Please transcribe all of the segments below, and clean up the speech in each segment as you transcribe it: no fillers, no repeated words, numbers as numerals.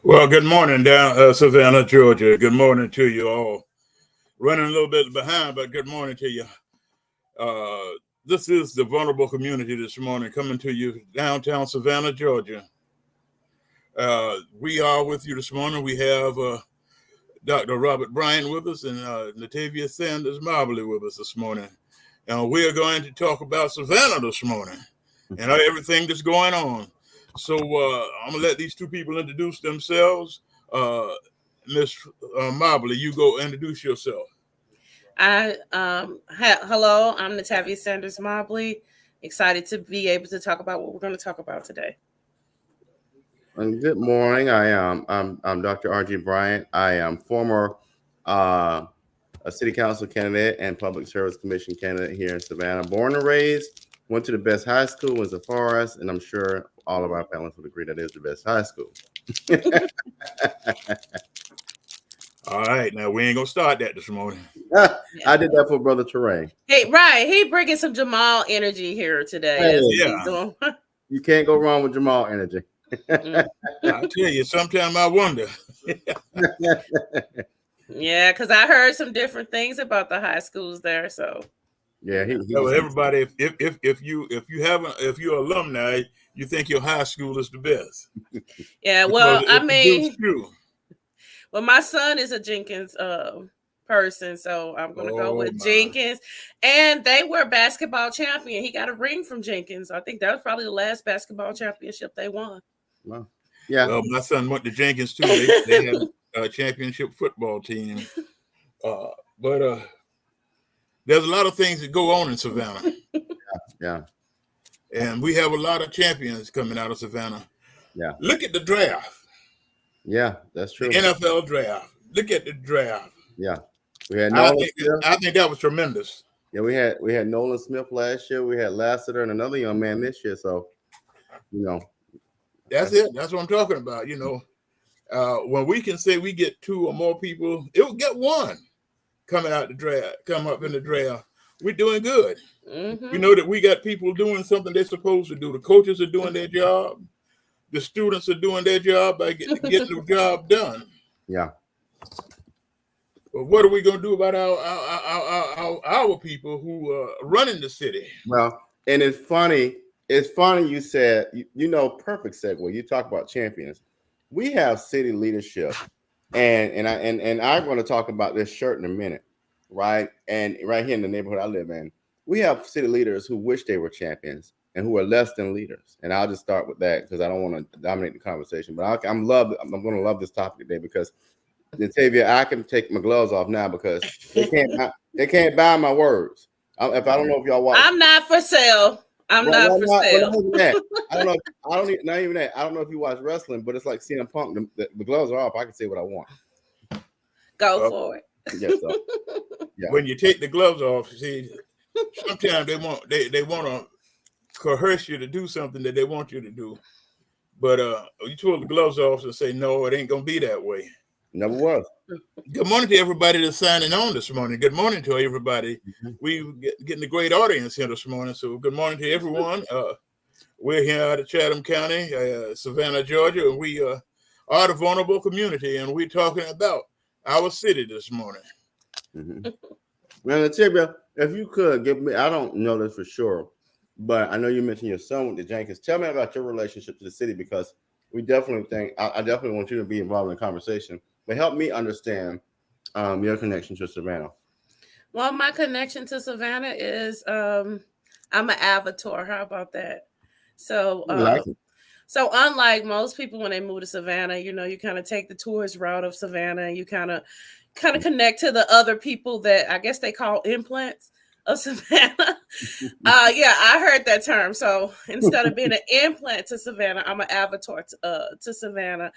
Well, good morning down Savannah, Georgia. Good morning to you all. Running a little bit behind, but good morning to you. This is the vulnerable community this morning, coming to you downtown Savannah, Georgia. We are with you this morning. We have Dr. Robert Bryant with us and Natavia Sanders Mobley with us this morning. And we are going to talk about Savannah this morning and everything that's going on. So I'm gonna let these two people introduce themselves. Miss Mobley, you go introduce yourself. Hello, I'm Natavia Sanders Mobley. Excited to be able to talk about what we're going to talk about today. And good morning. I'm Dr. R.G. Bryant. I am former a city council candidate and public service commission candidate here in Savannah. Born and raised, went to the best high school, was a forest, and I'm sure all of our panelists would agree that is the best high school. All right, now we ain't gonna start that this morning. I did that for Brother Jerome. Hey, right, he bringing some Jamal energy here today. Hey, yeah, you can't go wrong with Jamal energy. I tell you, sometimes I wonder. Yeah, because I heard some different things about the high schools there. So yeah, everybody, if you're alumni, you think your high school is the best. Yeah, well, I mean, well, my son is a Jenkins person, so I'm gonna go with Jenkins. And they were basketball champion. He got a ring from Jenkins. I think that was probably the last basketball championship they won. Wow. Yeah. Well, my son went to Jenkins too. They had a championship football team. But there's a lot of things that go on in Savannah. Yeah. And we have a lot of champions coming out of Savannah. Yeah. Look at the draft. Yeah, that's true. The NFL draft. Look at the draft. Yeah. We had I think that was tremendous. Yeah, we had Nolan Smith last year. We had Lassiter and another young man this year. So, that's it. That's what I'm talking about. When we can say we get two or more people, it'll get one coming out the draft, come up in the draft. We're doing good. Mm-hmm. We know that we got people doing something they're supposed to do. The coaches are doing their job. The students are doing their job by getting the job done. Yeah. But what are we going to do about our people who are running the city? Well, and it's funny. It's funny you said, perfect segue. You talk about champions. We have city leadership, and I'm going to talk about this shirt in a minute, right? And right here in the neighborhood I live in, we have city leaders who wish they were champions and who are less than leaders. And I'll just start with that because I don't want to dominate the conversation. But I'm going to love this topic today because Natavia, I can take my gloves off now because they can't buy my words. If I don't know if y'all watch, I'm not for sale. I'm not for sale. I don't know. Not even that. I don't know if you watch wrestling, but it's like CM Punk. The gloves are off. I can say what I want. Go for it. Yes, so. Yeah. When you take the gloves off, see, sometimes they want to coerce you to do something that they want you to do. But you pull the gloves off and say, no, it ain't gonna be that way. Never was. Good morning to everybody that's signing on this morning. Good morning to everybody. Mm-hmm. We're getting a great audience here this morning. So good morning to everyone. We're here out of Chatham County, Savannah, Georgia, and we are the vulnerable community, and we're talking about our city this morning. Mm-hmm. Well, Natavia, if you could give me, I don't know this for sure, but I know you mentioned your son with the Jenkins. Tell me about your relationship to the city because we definitely think, I definitely want you to be involved in the conversation. But help me understand your connection to Savannah. Well, my connection to Savannah is I'm an avatar. How about that? So, so unlike most people when they move to Savannah, you kind of take the tourist route of Savannah, and you kind of connect to the other people that I guess they call implants of Savannah. Yeah, I heard that term. So instead of being an implant to Savannah, I'm an avatar to Savannah.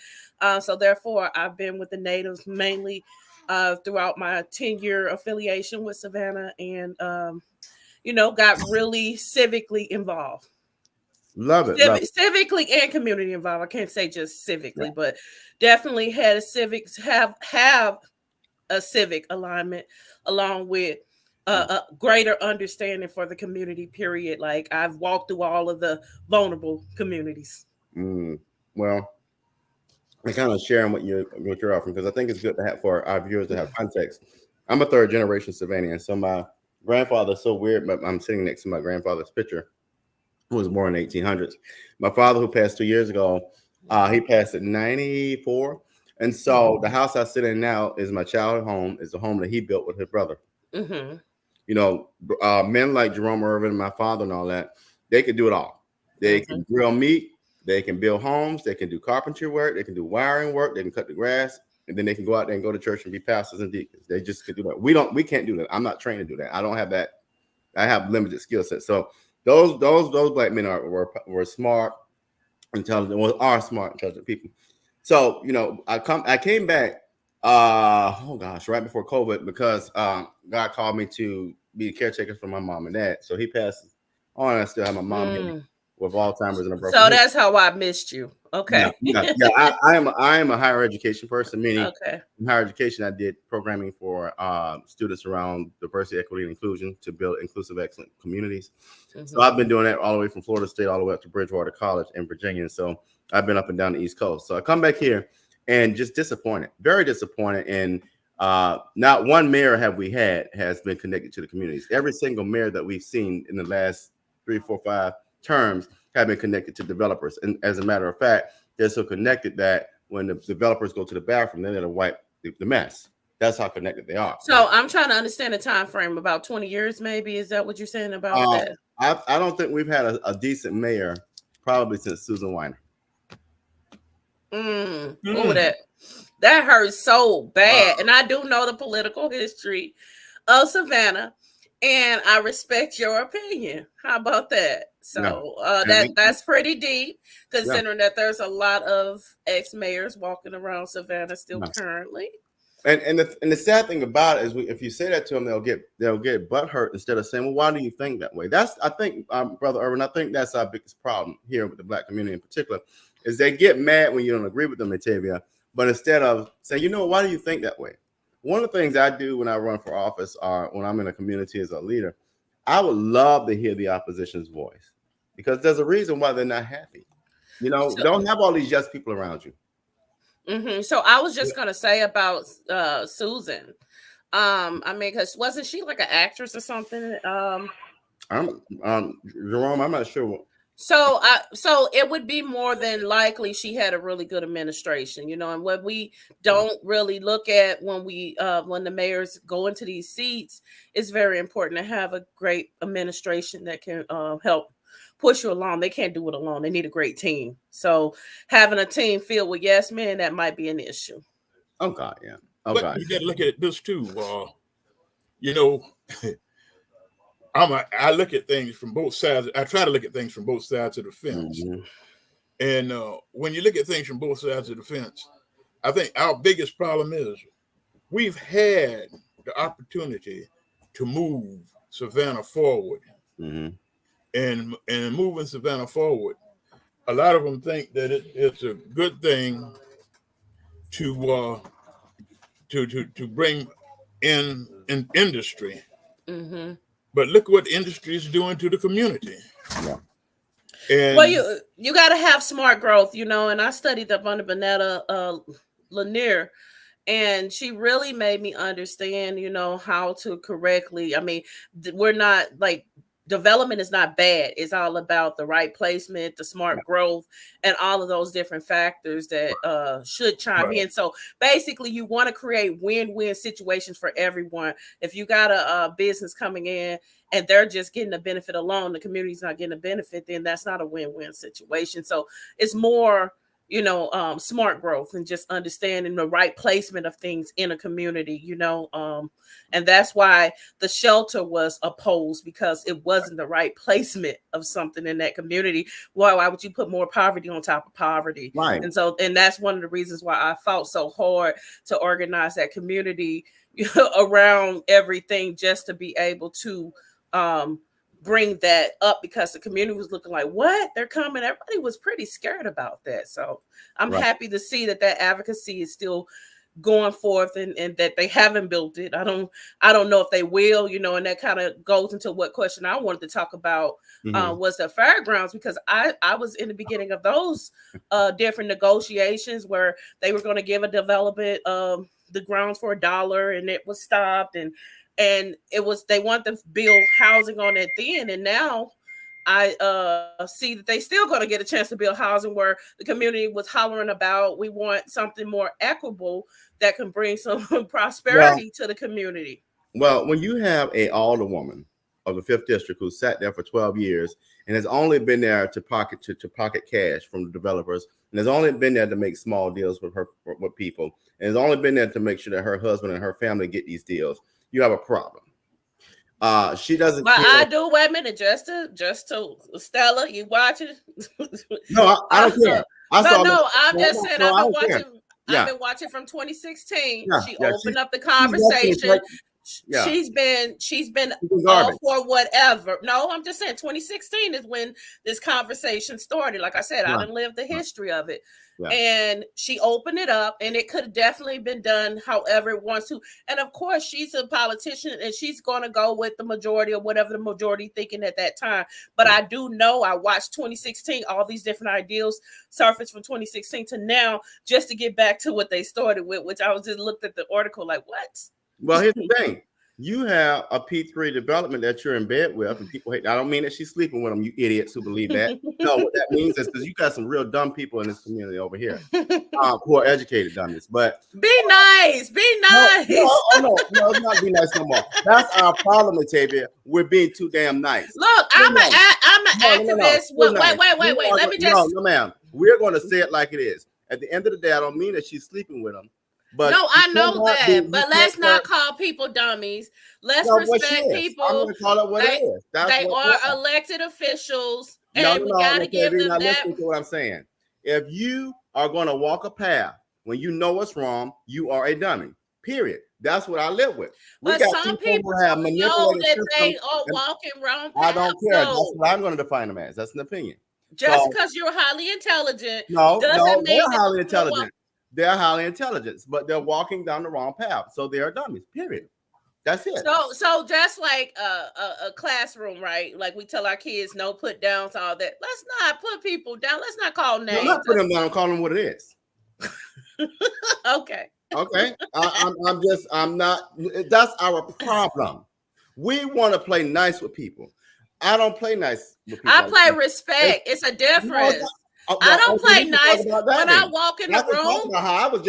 So therefore, I've been with the natives mainly throughout my 10-year affiliation with Savannah, and got really civically involved. Love it. Civically and community involved. I can't say just civically, but definitely had have a civic alignment along with a greater understanding for the community, period. Like I've walked through all of the vulnerable communities. Well, and kind of sharing what you're offering, because I think it's good to have for our viewers to have context. I'm a third generation Savannah, so my grandfather's so weird, but I'm sitting next to my grandfather's picture, who was born in the 1800s. My father, who passed 2 years ago, he passed at 94. And so the house I sit in now is my childhood home, is the home that he built with his brother. Mm-hmm. You know, men like Jerome Irvin, my father and all that, they could do it all. They can grill meat, they can build homes, they can do carpentry work, they can do wiring work, they can cut the grass, and then they can go out there and go to church and be pastors and deacons. They just could do that. We can't do that. I'm not trained to do that. I don't have that. I have limited skill set. So those black men were smart, intelligent, are smart, intelligent people. So, you know, I came back right before COVID, because God called me to be the caretaker for my mom and dad. So he passed on. I still have my mom here with Alzheimer's and a broken So that's how I missed you. Okay. Yeah. I am a higher education person, meaning in higher education I did programming for students around diversity, equity, and inclusion to build inclusive, excellent communities. So I've been doing that all the way from Florida State all the way up to Bridgewater College in Virginia. So I've been up and down the East Coast. So I come back here and just disappointed, very disappointed. And not one mayor has been connected to the communities. Every single mayor that we've seen in the last 3, 4, 5 terms have been connected to developers. And as a matter of fact, they're so connected that when the developers go to the bathroom, they're going to wipe the mess. That's how connected they are. So I'm trying to understand the time frame. About 20 years, maybe. Is that what you're saying about that? I don't think we've had a decent mayor probably since Susan Weiner. Oh, that hurts so bad. And I do know the political history of Savannah, and I respect your opinion. How about that? So that's pretty deep, considering that there's a lot of ex-mayors walking around Savannah still currently. And the sad thing about it is, if you say that to them, they'll get butthurt instead of saying, "Well, why do you think that way?" I think, Brother Irvin, I think that's our biggest problem here with the Black community in particular, is they get mad when you don't agree with them, Natavia. But instead of saying, why do you think that way? One of the things I do when I run for office, or when I'm in a community as a leader, I would love to hear the opposition's voice, because there's a reason why they're not happy. Don't have all these yes people around you. So I was just gonna say about Susan. I mean, because wasn't she like an actress or something? Jerome, I'm not sure. So it would be more than likely she had a really good administration, and what we don't really look at when the mayors go into these seats, it's very important to have a great administration that can help push you along. They can't do it alone. They need a great team. So having a team filled with yes men, that might be an issue. Oh God, yeah. Oh God. You got to look at this too. I look at things from both sides. I try to look at things from both sides of the fence. And when you look at things from both sides of the fence, I think our biggest problem is we've had the opportunity to move Savannah forward. And moving Savannah forward, a lot of them think that it's a good thing to bring in industry. But look what industry is doing to the community. And you got to have smart growth, and I studied up under Bonetta Lanier, and she really made me understand, how to correctly. I mean, we're not like, development is not bad. It's all about the right placement, the smart growth, and all of those different factors that should chime in. So basically, you want to create win-win situations for everyone. If you got a business coming in and they're just getting the benefit alone, the community's not getting a benefit, then that's not a win-win situation. So it's more, smart growth and just understanding the right placement of things in a community, and that's why the shelter was opposed, because it wasn't the right placement of something in that community. Why would you put more poverty on top of poverty? Right. And that's one of the reasons why I fought so hard to organize that community around everything, just to be able to bring that up, because the community was looking like, what? They're coming. Everybody was pretty scared about that. So I'm happy to see that advocacy is still going forth, and that they haven't built it. I don't know if they will, and that kind of goes into what question I wanted to talk about, was the fairgrounds, because I was in the beginning of those different negotiations where they were going to give a development the grounds for $1, and it was stopped, and it was, they want to build housing on it then, and now I see that they still going to get a chance to build housing, where the community was hollering about, we want something more equitable that can bring some prosperity to the community. Well, when you have a alderwoman of the 5th District who sat there for 12 years and has only been there to pocket cash from the developers, and has only been there to make small deals with people, and has only been there to make sure that her husband and her family get these deals, you have a problem. She doesn't. But I do. Wait a minute, just to Stella, you watching? No, I don't care. I'm just saying. I've been watching from 2016. She opened up the conversation. She's been all for whatever. No, I'm just saying 2016 is when this conversation started. Like I said, I didn't live the history of it. And she opened it up, and it could have definitely been done however it wants to. And of course, she's a politician, and she's going to go with the majority or whatever the majority thinking at that time. But I do know, I watched 2016, all these different ideals surfaced from 2016 to now, just to get back to what they started with, which I was just looked at the article like, what? Well, here's the thing. You have a P3 development that you're in bed with, and people hate. I don't mean that she's sleeping with them, you idiots who believe that. No, what that means is because you got some real dumb people in this community over here who are educated dummies. But be nice, be nice. No, it's not be nice no more. That's our problem, Natavia. We're being too damn nice. Look, I'm an activist. Wait. Let me just. No, ma'am. We're going to say it like it is. At the end of the day, I don't mean that she's sleeping with them. But no, I know that. But let's not call people dummies. Let's respect people. I'm going to call it what it is. They are elected officials, and we got to give them that. Listen to what I'm saying. If you are going to walk a path when you know what's wrong, you are a dummy. Period. That's what I live with. But some people have know that they are walking wrong paths. I don't care. That's what I'm going to define them as. That's an opinion. Just because you're highly intelligent, doesn't mean they're highly intelligent. They're highly intelligent, but they're walking down the wrong path. So they are dummies, period. That's it. So just like a classroom, right? Like we tell our kids, no put downs, all that. Let's not put people down. Let's not call names. I'm not putting them down. I'm calling them what it is. Okay. I'm not. That's our problem. We want to play nice with people. I don't play nice with people. I play respect. It's a difference. I don't play nice when I walk in the room.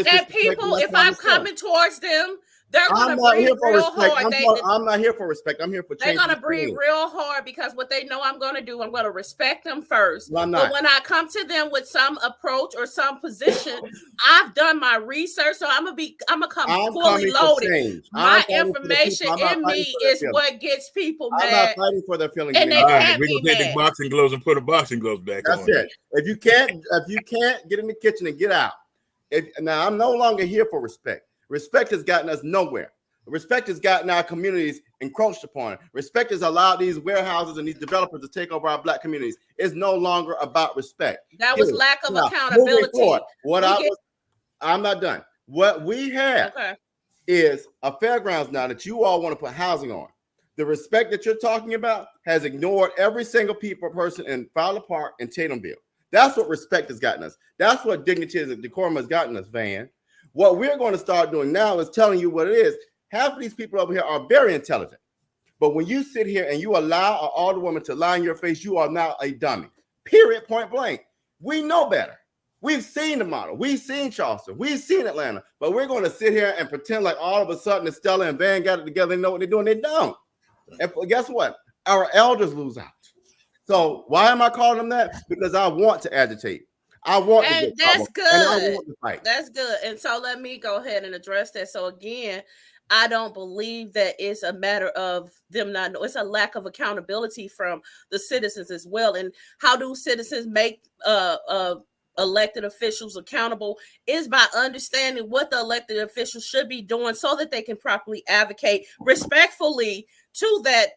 And people, if I'm coming towards them, they're going to breathe real hard. I'm not here for respect. I'm here for change. They're going to breathe real hard because what they know I'm going to do, I'm going to respect them first. Well, but when I come to them with some approach or some position, I've done my research, so I'm gonna come fully loaded. My information in me is what gets people mad. I'm not fighting for their feelings. And they can't we're gonna take the boxing gloves and put the boxing gloves back on. That's it. If you can't get in the kitchen and get out. Now I'm no longer here for respect. Respect has gotten us nowhere. Respect has gotten our communities encroached upon. Respect has allowed these warehouses and these developers to take over our Black communities. It's no longer about respect. That was lack of accountability. I'm not done. What we have is a fairgrounds now that you all want to put housing on. The respect that you're talking about has ignored every single person in Fowler Park and Tatumville. That's what respect has gotten us. That's what dignity and decorum has gotten us, Van. What we're going to start doing now is telling you what it is. Half of these people over here are very intelligent. But when you sit here and you allow an alderwoman to lie in your face, you are now a dummy. Period, point blank. We know better. We've seen the model. We've seen Charleston. We've seen Atlanta. But we're going to sit here and pretend like all of a sudden Stella and Van got it together and know what they're doing. They don't. And guess what? Our elders lose out. So why am I calling them that? Because I want to agitate. I want to get that's good. And I want to fight. That's good. And so let me go ahead and address that. So again, I don't believe that it's a matter of them not know. It's a lack of accountability from the citizens as well. And how do citizens make elected officials accountable is by understanding what the elected officials should be doing so that they can properly advocate respectfully to that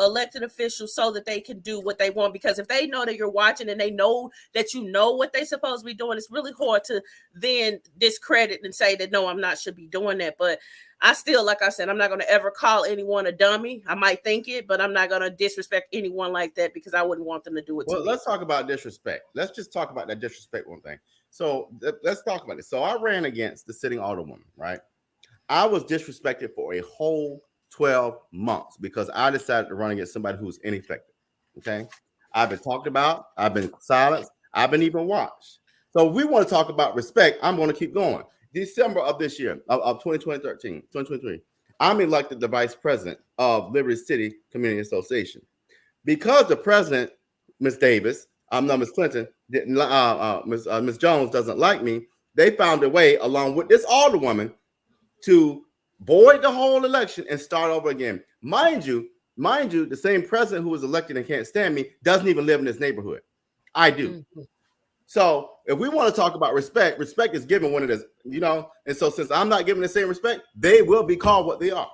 elected official so that they can do what they want. Because if they know that you're watching and they know that you know what they're supposed to be doing, it's really hard to then discredit and say that, no, I'm not should be doing that. But I still, like I said, I'm not going to ever call anyone a dummy. I might think it, but I'm not going to disrespect anyone like that because I wouldn't want them to do it to me. Let's talk about disrespect. Let's just talk about that disrespect one thing. So let's talk about it. So I ran against the sitting alderwoman, right? I was disrespected for a whole 12 months because I decided to run against somebody who's ineffective. Okay. I've been talked about. I've been silenced. I've been even watched. So if we want to talk about respect, I'm going to keep going. December of this year, of 2023, I'm elected the vice president of Liberty City Community Association. Because the president, Ms. Davis, Ms. Clinton, Ms. Jones doesn't like me, they found a way, along with this alderwoman, to void the whole election and start over again. Mind you, the same president who was elected and can't stand me doesn't even live in this neighborhood. I do. Mm-hmm. So if we want to talk about respect is given when it is, and so since I'm not giving the same respect, they will be called what they are.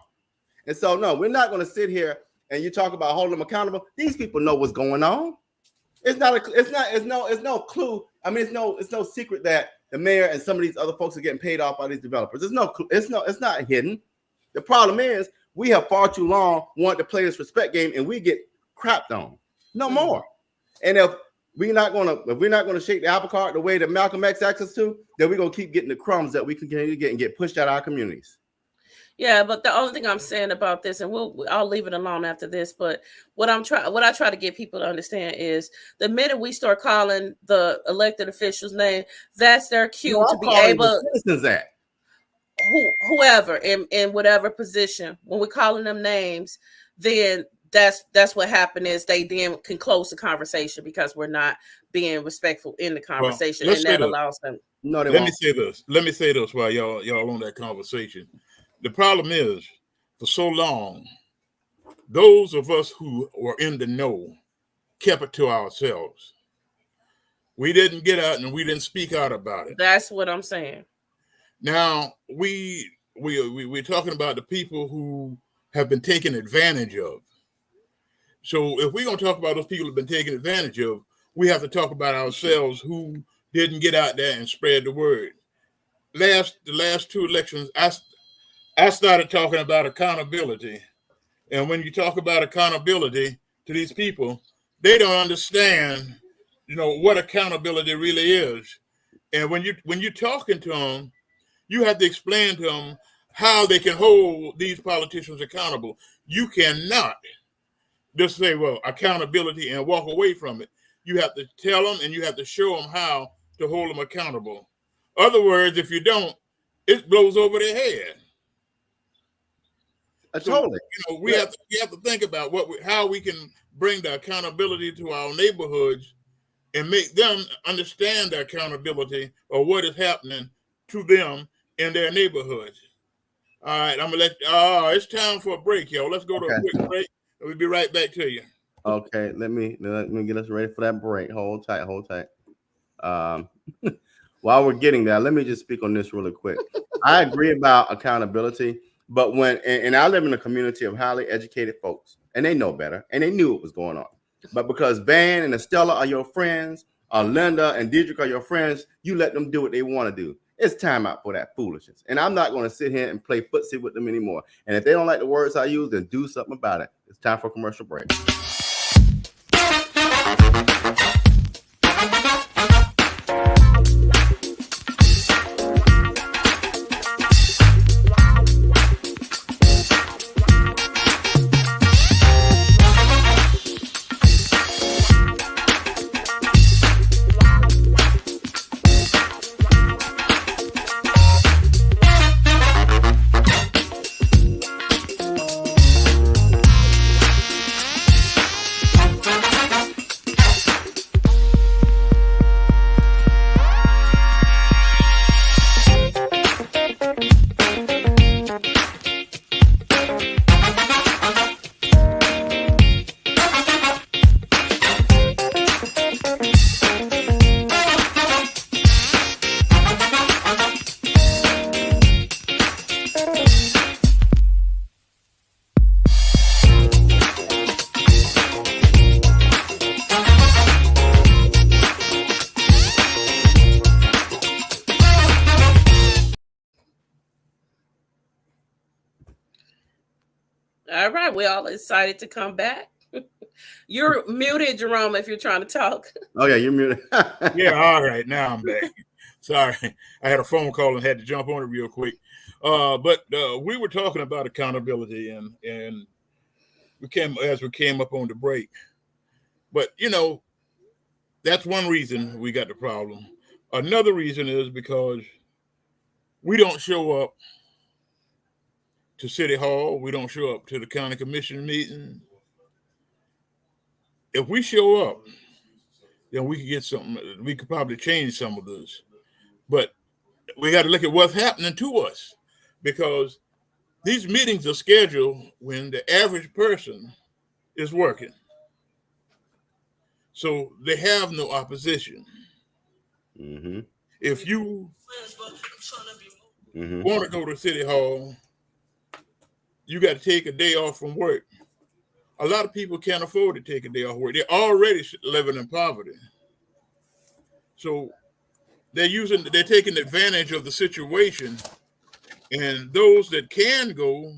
And so, no, we're not going to sit here and you talk about holding them accountable. These people know what's going on. It's no clue. I mean, it's no secret that the mayor and some of these other folks are getting paid off by these developers. It's not hidden. The problem is we have far too long wanted to play this respect game and we get crapped on. No more. And if we're not gonna shake the apple cart the way that Malcolm X asked us to, then we're gonna keep getting the crumbs that we can get and get pushed out of our communities. Yeah, but the only thing I'm saying about this, and I'll leave it alone after this, but what I try to get people to understand is the minute we start calling the elected officials' name, that's their cue to be able citizens that whoever in whatever position, when we're calling them names, then that's what happened is they then can close the conversation because we're not being respectful in the conversation, and that allows them. No, let me say this while y'all on that conversation. The problem is, for so long, those of us who were in the know kept it to ourselves. We didn't get out and we didn't speak out about it. That's what I'm saying. Now we're talking about the people who have been taken advantage of. So if we're going to talk about those people who've been taken advantage of, we have to talk about ourselves who didn't get out there and spread the word. The last two elections, I started talking about accountability. And when you talk about accountability to these people, they don't understand, what accountability really is. And when you're talking to them, you have to explain to them how they can hold these politicians accountable. You cannot just say, well, accountability and walk away from it. You have to tell them and you have to show them how to hold them accountable. Other words, if you don't, it blows over their head. Totally. We have to think about how we can bring the accountability to our neighborhoods and make them understand the accountability of what is happening to them in their neighborhoods. All right, I'm gonna it's time for a break, y'all. Let's go to a quick break. We'll be right back to you. Okay, let me get us ready for that break. Hold tight. While we're getting there, let me just speak on this really quick. I agree about accountability, but and I live in a community of highly educated folks, and they know better, and they knew what was going on. But because Van and Estella are your friends, or Linda and Diedrich are your friends, you let them do what they want to do. It's time out for that foolishness. And I'm not going to sit here and play footsie with them anymore. And if they don't like the words I use, then do something about it. It's time for a commercial break. we all excited to come back? You're muted, Jerome, if you're trying to talk. Oh yeah, you're muted. Yeah, all right, now I'm back. Sorry, I had a phone call and had to jump on it real quick. But we were talking about accountability, and we came up on the break. But that's one reason we got the problem. Another reason is because we don't show up to City Hall. We don't show up to the county commission meeting. If we show up, then we could get something. We could probably change some of this. But we got to look at what's happening to us, because these meetings are scheduled when the average person is working. So they have no opposition. Mm-hmm. If you want to go to City Hall, you got to take a day off from work. A lot of people can't afford to take a day off work. They're already living in poverty. So they're taking advantage of the situation, and those that can go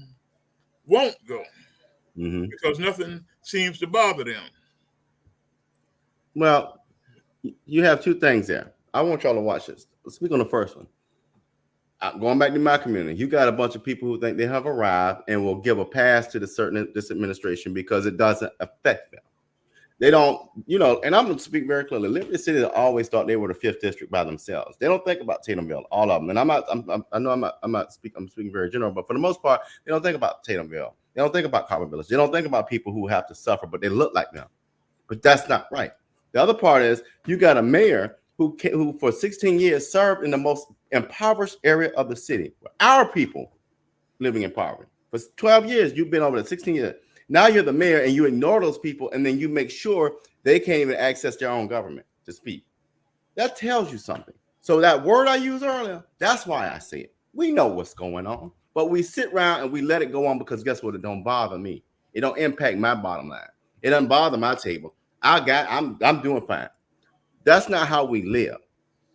won't go because nothing seems to bother them. Well, you have two things there. I want y'all to watch this. Let's speak on the first one. Going back to my community, you got a bunch of people who think they have arrived and will give a pass to this administration because it doesn't affect them. They don't, and I'm going to speak very clearly. Liberty City always thought they were the 5th district by themselves. They don't think about Tatumville, all of them. And I'm speaking very general, but for the most part, they don't think about Tatumville. They don't think about Carbon Village. They don't think about people who have to suffer, but they look like them. But that's not right. The other part is you got a mayor who for 16 years served in the most impoverished area of the city. Our people living in poverty. For 12 years, you've been over there, 16 years. Now you're the mayor and you ignore those people, and then you make sure they can't even access their own government to speak. That tells you something. So that word I used earlier, that's why I say it. We know what's going on, but we sit around and we let it go on because guess what? It don't bother me. It don't impact my bottom line. It doesn't bother my table. I'm doing fine. That's not how we live.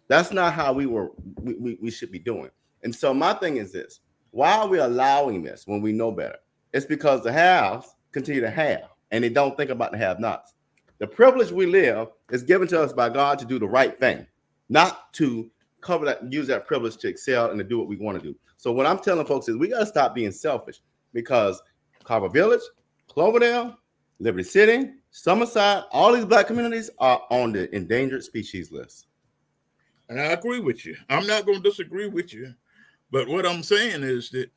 That's not how we should be doing. And so my thing is this: why are we allowing this when we know better? It's because the haves continue to have, and they don't think about the have-nots. The privilege we live is given to us by God to do the right thing, not to use that privilege to excel and to do what we want to do. So what I'm telling folks is we got to stop being selfish, because Carver Village, Cloverdale, Liberty City, Summerside, all these Black communities are on the endangered species list. And I agree with you. I'm not going to disagree with you. But what I'm saying is that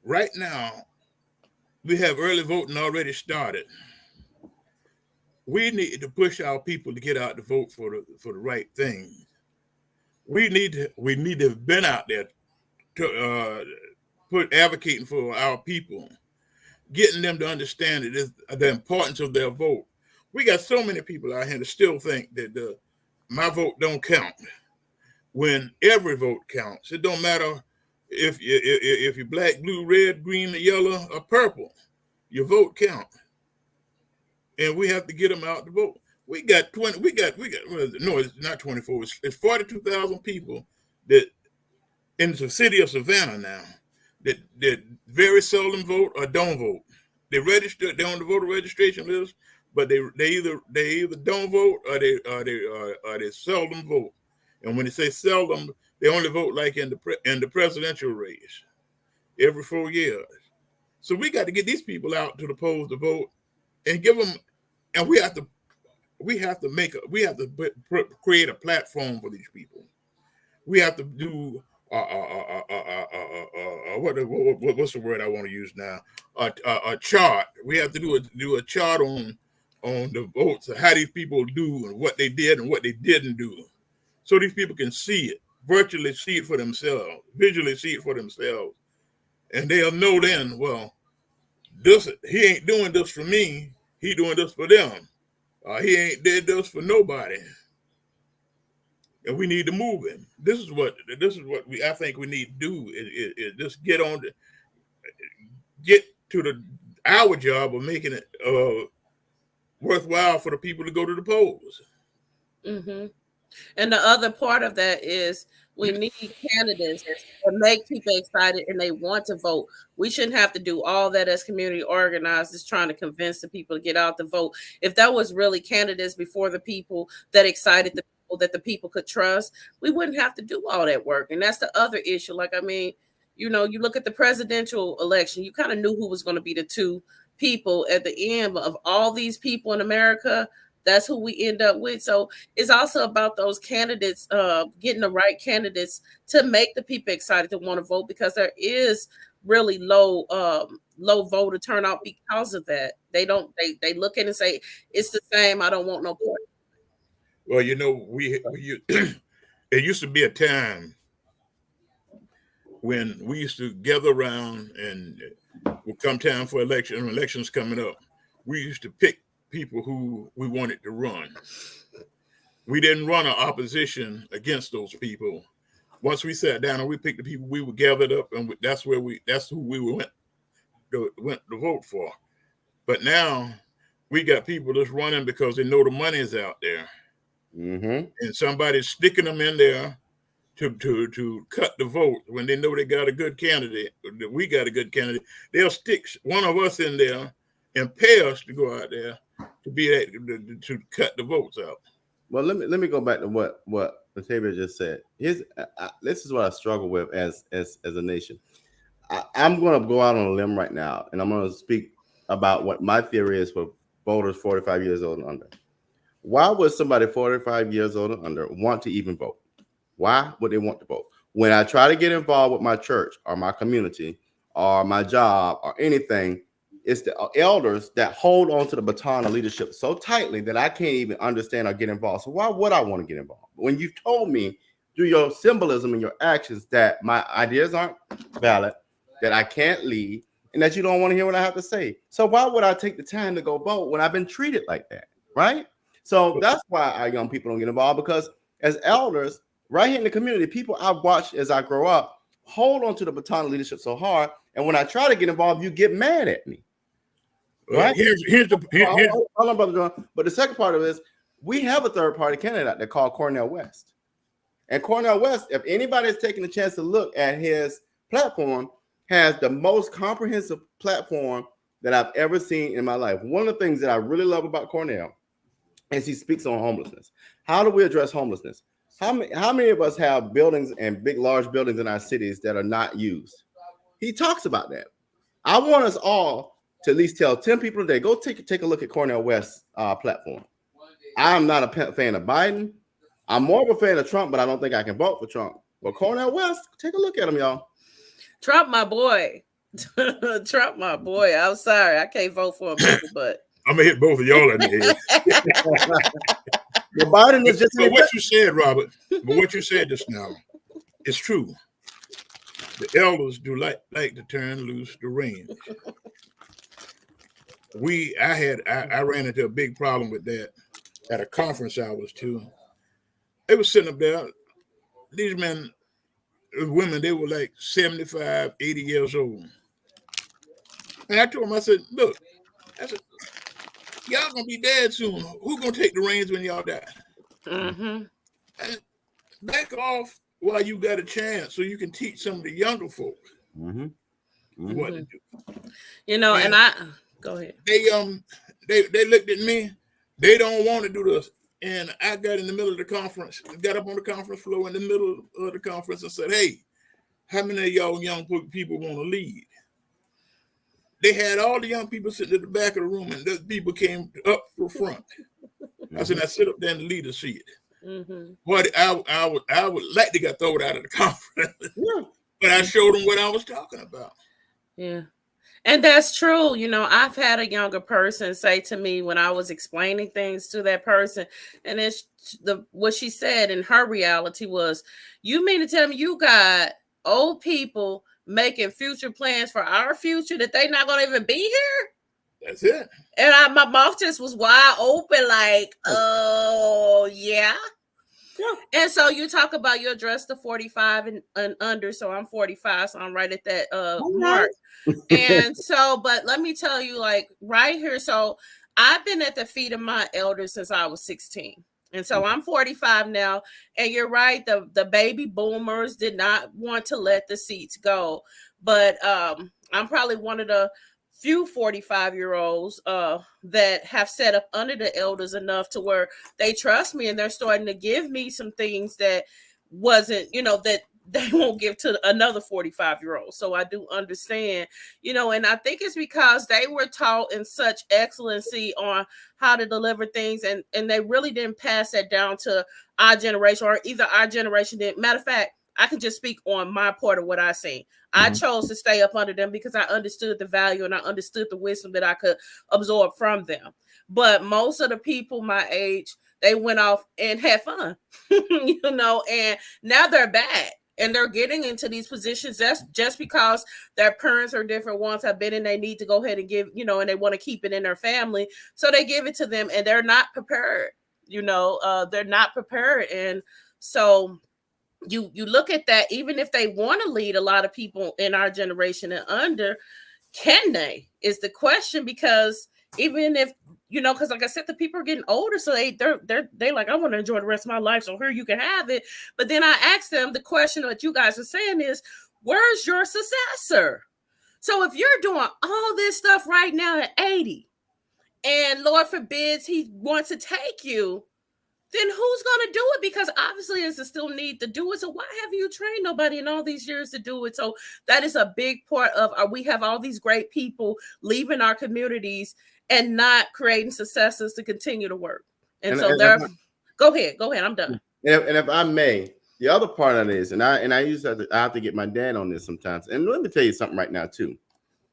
right now, we have early voting already started. We need to push our people to get out to vote for the right thing. We need to have been out there to advocating for our people, getting them to understand the importance of their vote. We got so many people out here that still think that my vote don't count, when every vote counts. It don't matter if you're black, blue, red, green, yellow, or purple. Your vote counts, and we have to get them out to vote. We got no, it's not 24. It's 42,000 people that in the city of Savannah now that very seldom vote or don't vote. They register. They're on the voter registration list, but they either don't vote or they seldom vote. And when they say seldom, they only vote like in the presidential race every 4 years. So we got to get these people out to the polls to vote and give them. And we have to create a platform for these people. We have to do what's the word I want to use now? A chart. We have to do a chart on the votes, how these people do and what they did and what they didn't do, so these people can see it, virtually see it for themselves, visually see it for themselves, and they'll know then, well, he ain't doing this for me, he doing this for them. He ain't did this for nobody. And we need to move him. This is what I think we need to do is just get to our job of making it worthwhile for the people to go to the polls. Mm-hmm. And the other part of that is we need candidates that make people excited and they want to vote. We shouldn't have to do all that as community organizers trying to convince the people to get out to vote. If that was really candidates before the people that excited the people that the people could trust, we wouldn't have to do all that work. And that's the other issue. Like, I mean, you know, you look at the presidential election, you kind of knew who was going to be the two people at the end of all these people in America. That's who we end up with. So it's also about those candidates, getting the right candidates to make the people excited to want to vote, because there is really low voter turnout because of that. They look at it and say it's the same. I don't want no part. Well, you know, it used to be a time when we used to gather around and would come time for elections coming up. We used to pick people who we wanted to run. We didn't run an opposition against those people. Once we sat down and we picked the people we were gathered up, and that's who we went to vote for. But now we got people that's running because they know the money is out there, and somebody's sticking them in there to cut the vote when they know they got a good candidate. That we got a good candidate. They'll stick one of us in there and pay us to go out there to cut the votes out. Well, let me go back to what Natavia just said. This is what I struggle with as a nation. I'm going to go out on a limb right now, and I'm going to speak about what my theory is for voters 45 years old and under. Why would somebody 45 years old and under want to even vote? Why would they want to vote? When I try to get involved with my church or my community or my job or anything, it's the elders that hold on to the baton of leadership so tightly that I can't even understand or get involved. So why would I want to get involved? When you told me through your symbolism and your actions that my ideas aren't valid, that I can't lead, and that you don't want to hear what I have to say. So why would I take the time to go vote when I've been treated like that, right? So that's why our young people don't get involved, because as elders, right here in the community, people I've watched as I grow up hold on to the baton of leadership so hard, and when I try to get involved, you get mad at me. Right? Hold on, Brother John. But the second part of it is we have a third party candidate that called Cornel West. And Cornel West, if anybody is taking a chance to look at his platform, has the most comprehensive platform that I've ever seen in my life. One of the things that I really love about Cornel is he speaks on homelessness. How do we address homelessness? How many of us have buildings and large buildings in our cities that are not used? He talks about that. I want us all to at least tell 10 people today, go take a look at Cornel West's platform. I'm not a fan of Biden. I'm more of a fan of Trump, but I don't think I can vote for Trump. But Cornel West, take a look at him, y'all. Trump, my boy. Trump, my boy. I'm sorry, I can't vote for him, but I'm gonna hit both of y'all in the head. Well, Biden is just. But what you said, Robert. But what you said just now is true. The elders do like to turn loose the reins. I ran into a big problem with that at a conference I was to. They were sitting up there. These women, they were like 75, 80 years old. And I told them, I said, look, y'all gonna be dead soon. Who gonna take the reins when y'all die? Mm-hmm. And back off while you got a chance so you can teach some of the younger folk what to do. You know, and I go ahead. They looked at me. They don't want to do this. And I got in the middle of the conference, got up on the conference floor in the middle of the conference and said, hey, how many of y'all young people want to lead? They had all the young people sitting at the back of the room, and those people came up for front. I said, now sit up there in the leader seat. What I would like to get thrown out of the conference, but I showed them what I was talking about. Yeah. And that's true. You know, I've had a younger person say to me when I was explaining things to that person, and it's what she said in her reality was, you mean to tell me you got old people making future plans for our future that they not going to even be here? That's it. And my mouth just was wide open like, oh, yeah. Yeah. And so you talk about you address the 45 and under. So I'm 45, so I'm right at that mark. And so, but let me tell you, like right here. So I've been at the feet of my elders since I was 16. And so I'm 45 now, and you're right. The baby boomers did not want to let the seats go, but I'm probably one of the few 45-year-olds that have set up under the elders enough to where they trust me, and they're starting to give me some things that wasn't, that they won't give to another 45-year-old. So I do understand, and I think it's because they were taught in such excellency on how to deliver things, and they really didn't pass that down to our generation, or either our generation didn't. Matter of fact, I can just speak on my part of what I seen. I chose to stay up under them because I understood the value and I understood the wisdom that I could absorb from them. But most of the people my age, they went off and had fun, and now they're back. And they're getting into these positions just because their parents or different ones have been, and they need to go ahead and give, and they want to keep it in their family. So they give it to them, and they're not prepared. They're not prepared. And so you look at that, even if they want to lead a lot of people in our generation and under, can they, is the question. Because even if, because like I said, the people are getting older, so they're like, I want to enjoy the rest of my life, so here you can have it. But then I asked them, the question that you guys are saying is, where's your successor? So if you're doing all this stuff right now at 80, and Lord forbids he wants to take you, then who's going to do it? Because obviously there's a still need to do it. So why have you trained nobody in all these years to do it? So that is a big part of we have all these great people leaving our communities and not creating successors to continue to work. And so go ahead. I'm done. And if I may, the other part of this, and I have to get my dad on this sometimes. And let me tell you something right now too.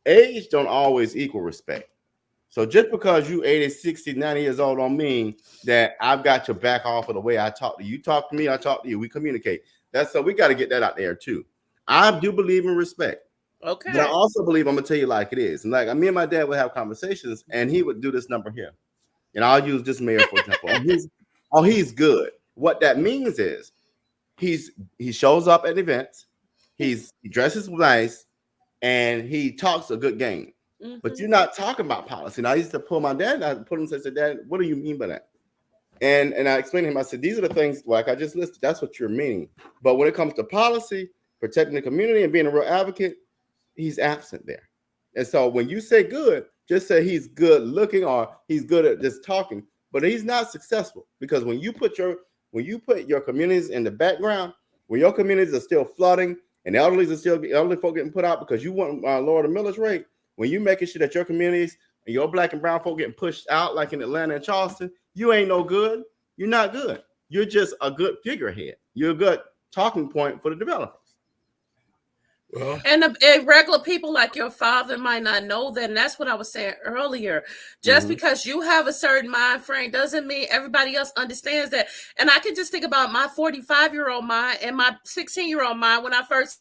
Age don't always equal respect. So just because you 80, 60, 90 years old don't mean that I've got your back off of the way I talk to you. You talk to me, I talk to you. We communicate. So we got to get that out there too. I do believe in respect. Okay. But I also believe, I'm going to tell you like it is. And like me and my dad would have conversations, and he would do this number here. And I'll use this mayor, for example. He's good. What that means is he shows up at events, he dresses nice, and he talks a good game. But you're not talking about policy. And I used to pull my dad, I put him and said, Dad, what do you mean by that? And I explained to him, I said, these are the things like I just listed. That's what you're meaning. But when it comes to policy, protecting the community and being a real advocate, he's absent there. And so when you say good, just say he's good looking or he's good at just talking, but he's not successful. Because when you put your communities in the background, when your communities are still flooding and elderly folk getting put out because you want lower the millage rate, when you making sure that your communities and your black and brown folk getting pushed out like in Atlanta and Charleston, you ain't no good. You're not good. You're just a good figurehead. You're a good talking point for the developers. Well, and regular people like your father might not know that. And that's what I was saying earlier. Just because you have a certain mind frame doesn't mean everybody else understands that. And I can just think about my 45-year-old mind and my 16-year-old mind when I first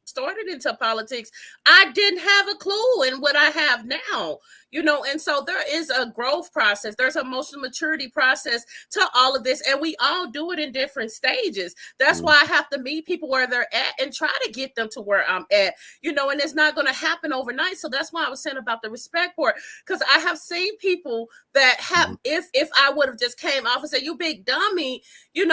started into politics. I didn't have a clue in what I have now, and so there is a growth process. There's an emotional maturity process to all of this, and we all do it in different stages. That's why I have to meet people where they're at and try to get them to where I'm at, and it's not going to happen overnight. So that's why I was saying about the respect part, because I have seen people that have, if I would have just came off and said, you big dummy, and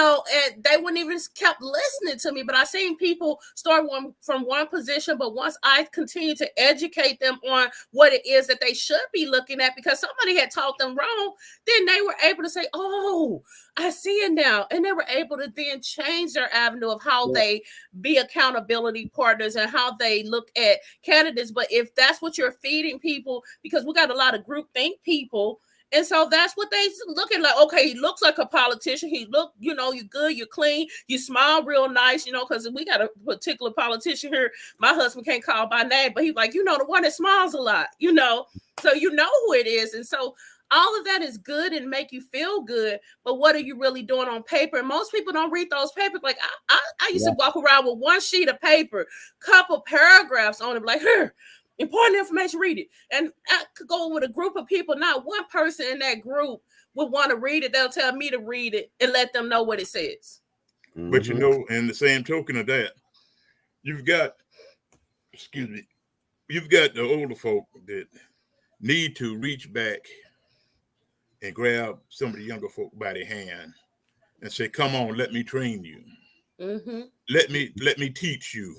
they wouldn't even kept listening to me. But I seen people start from one position, but once I continue to educate them on what it is that they should be looking at, because somebody had taught them wrong, then they were able to say, oh, I see it now. And they were able to then change their avenue of how they be accountability partners and how they look at candidates. But if that's what you're feeding people, because we got a lot of groupthink people, and so that's what they looking like. Okay, he looks like a politician. He look, you're good, you're clean, you smile real nice, because we got a particular politician here. My husband can't call by name, but he's like, the one that smiles a lot, so who it is. And so all of that is good and make you feel good. But what are you really doing on paper? And most people don't read those papers. Like I used to walk around with one sheet of paper, couple paragraphs on it, like, here, important information, read it. And I could go with a group of people. Not one person in that group would want to read it. They'll tell me to read it and let them know what it says. But in the same token of that, you've got the older folk that need to reach back and grab some of the younger folk by the hand and say, "Come on, let me train you. Mm-hmm. Let me teach you.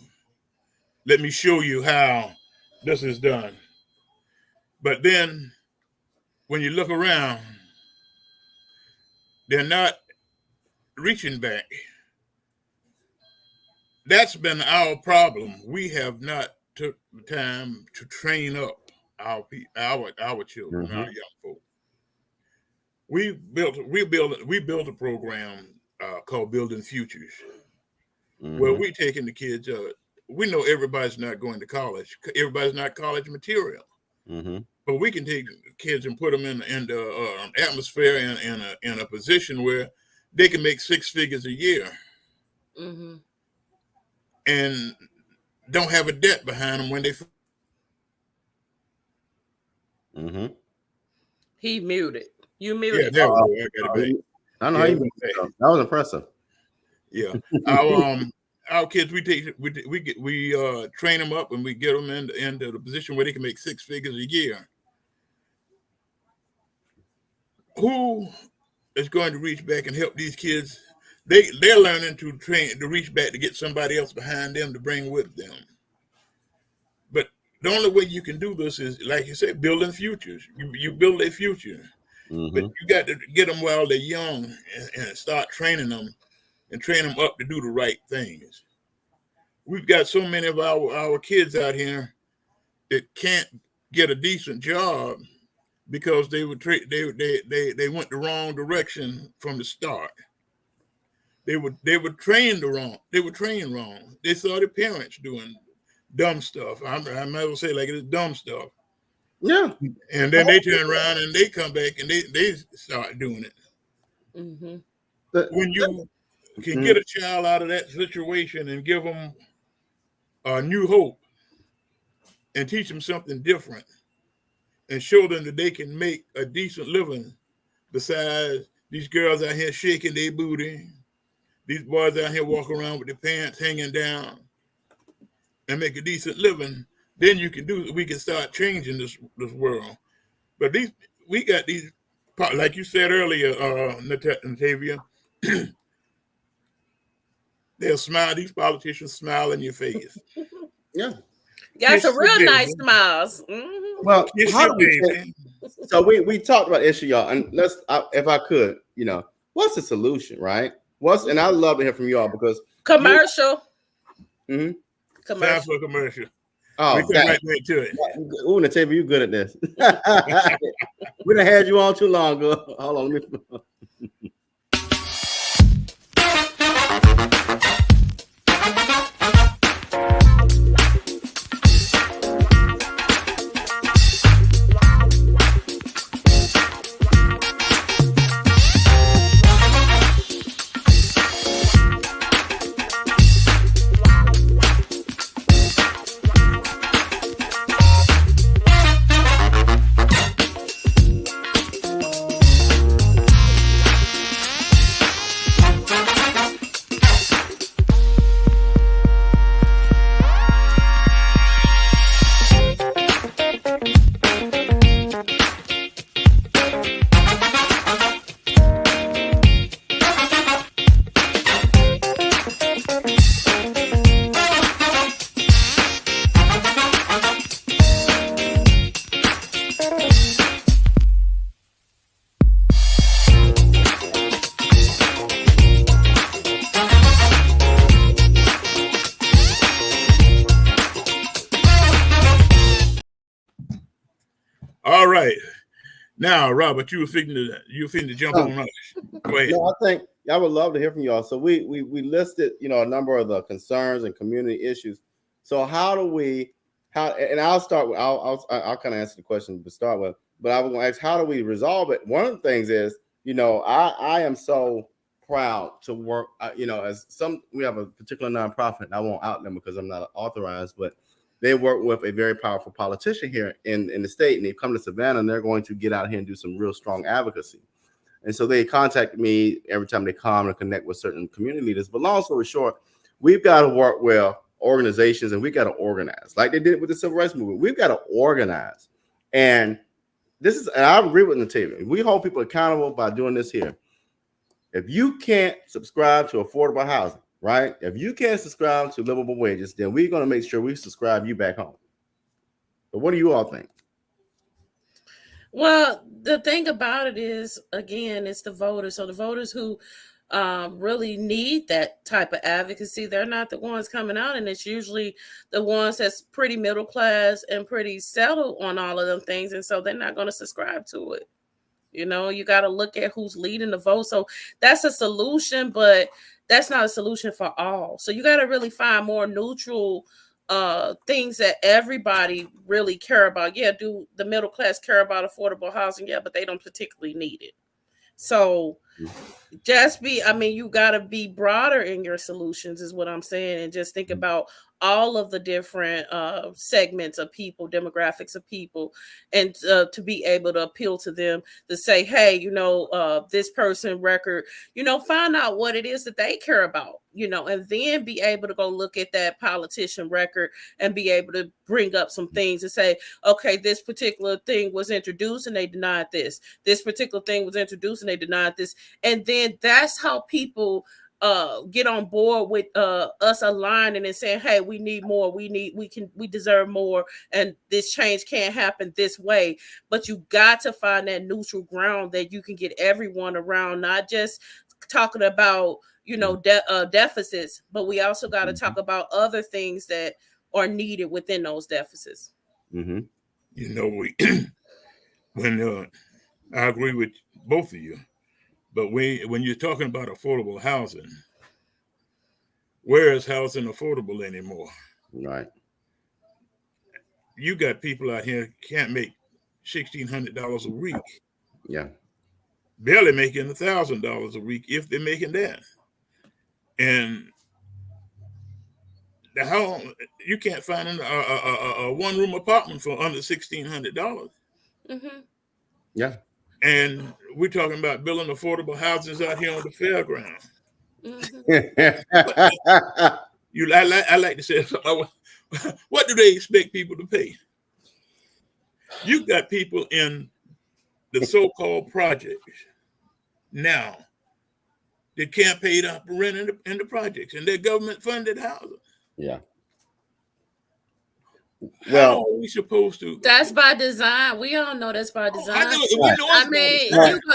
Let me show you how this is done." But then when you look around, they're not reaching back. That's been our problem. We have not took the time to train up our children, our young folk. We built a program called Building Futures, where we taking the kids. We know everybody's not going to college. Everybody's not college material. But we can take kids and put them in the atmosphere in a position where they can make 6 figures a year, and don't have a debt behind them when they. He muted. You muted. Yeah, there we go. I got it back. I don't know how you muted that. That was impressive. Yeah, our kids, we train them up and we get them into the position where they can make 6 figures a year. Who is going to reach back and help these kids? They're learning to reach back to get somebody else behind them to bring with them. But the only way you can do this is, like you said, building futures. You build a future, but you got to get them while they're young and start training them and train them up to do the right things. We've got so many of our kids out here that can't get a decent job because they went the wrong direction from the start. They were trained wrong. They were trained wrong. They saw their parents doing dumb stuff. I might as well say like it's dumb stuff. Yeah. And then they turn around and they come back and they start doing it. When you can get a child out of that situation and give them a new hope and teach them something different and show them that they can make a decent living besides these girls out here shaking their booty, these boys out here walking around with their pants hanging down, and make a decent living, then we can start changing this world. But we got these, like you said earlier, Natavia, they'll smile, these politicians smile in your face. Yeah. Got some real nice smiles. Well, so we talked about issue, y'all, and if I could, what's the solution, right? And I'd love to hear from y'all because commercial. Time for a commercial. Oh, we come right back to it. Ooh, Natavia, you good at this. We done had you on too long, girl. Hold on, let me. All right. Now, Robert, you were fitting to jump on us. Go ahead. No, I think I would love to hear from y'all. So we listed, a number of the concerns and community issues. So and I'll start with, I'll kind of answer the question to start with, but I was going to ask, how do we resolve it? One of the things is, I am so proud to work, we have a particular nonprofit, and I won't out them because I'm not authorized, but they work with a very powerful politician here in the state, and they've come to Savannah, and they're going to get out here and do some real strong advocacy. And so they contact me every time they come and connect with certain community leaders. But long story short, we've got to work with organizations, and we got to organize like they did with the civil rights movement. We've got to organize. And I agree with Natavia. We hold people accountable by doing this here. If you can't subscribe to affordable housing, right? If you can't subscribe to livable wages, then we're going to make sure we subscribe you back home. But what do you all think? Well, the thing about it is, again, it's the voters. So the voters who really need that type of advocacy, they're not the ones coming out, and it's usually the ones that's pretty middle class and pretty settled on all of them things, and so they're not going to subscribe to it. You know, you got to look at who's leading the vote. So that's a solution, but that's not a solution for all. So you got to really find more neutral things that everybody really care about. Yeah, do the middle class care about affordable housing? Yeah, but they don't particularly need it. So you got to be broader in your solutions is what I'm saying, and just think about all of the different segments of people, demographics of people, and to be able to appeal to them to say, hey, this person record, find out what it is that they care about, and then be able to go look at that politician record and be able to bring up some things and say, okay, this particular thing was introduced and they denied this. This particular thing was introduced and they denied this. And then that's how people get on board with us aligning and saying, hey, we need more, we deserve more, and this change can't happen this way. But you got to find that neutral ground that you can get everyone around, not just talking about deficits, but we also got to talk about other things that are needed within those deficits. Mm-hmm. When I agree with both of you, but when you're talking about affordable housing, where is housing affordable anymore? Right. You got people out here can't make $1,600 a week. Yeah. Barely making $1,000 a week if they're making that. And how you can't find a one-room apartment for under $1,600. Mm-hmm. Yeah. And we're talking about building affordable houses out here on the fairground. Mm-hmm. I like to say, what do they expect people to pay? You got people in the so-called projects now that can't pay the rent in the projects, and they're government-funded houses. Yeah. How are we supposed to? That's by design. We all know that's by design.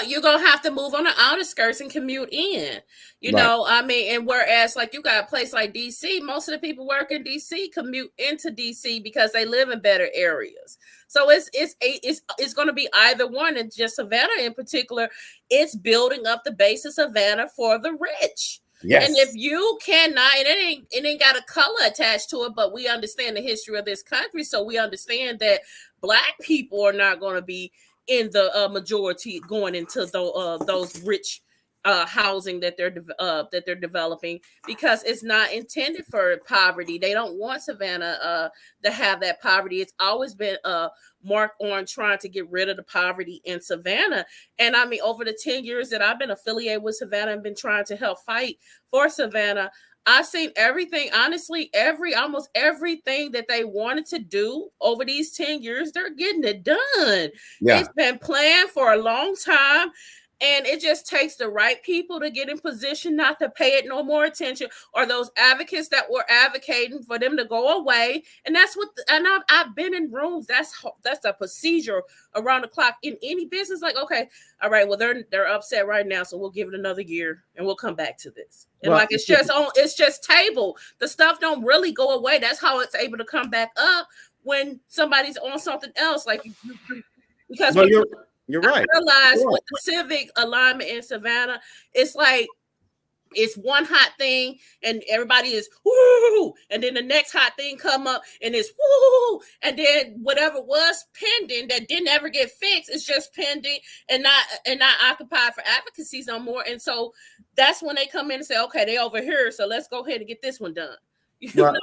You're going to have to move on the outer skirts and commute in. And whereas like you got a place like DC, most of the people work in DC commute into DC because they live in better areas. So it's going to be either one, and just Savannah in particular, it's building up the base of Savannah for the rich. Yes. And if you cannot, and it ain't got a color attached to it, but we understand the history of this country, so we understand that Black people are not going to be in the majority going into those rich housing that they're developing, because it's not intended for poverty. They don't want Savannah to have that poverty. It's always been marked on trying to get rid of the poverty in Savannah. And I mean, over the 10 years that I've been affiliated with Savannah and been trying to help fight for Savannah, I've seen everything, honestly, almost everything that they wanted to do over these 10 years, they're getting it done. Yeah. It's been planned for a long time. And it just takes the right people to get in position not to pay it no more attention, or those advocates that were advocating for them to go away. And that's I've been in rooms. That's a procedure around the clock in any business. Like, okay, all right, well they're upset right now, so we'll give it another year and we'll come back to this. And it's just table. The stuff don't really go away. That's how it's able to come back up when somebody's on something else. Like because you're right. I realized with the civic alignment in Savannah, it's like it's one hot thing and everybody is woo, and then the next hot thing come up and it's woo, and then whatever was pending that didn't ever get fixed is just pending and not occupied for advocacies no more. And so that's when they come in and say, okay, they over here, so let's go ahead and get this one done. Nobody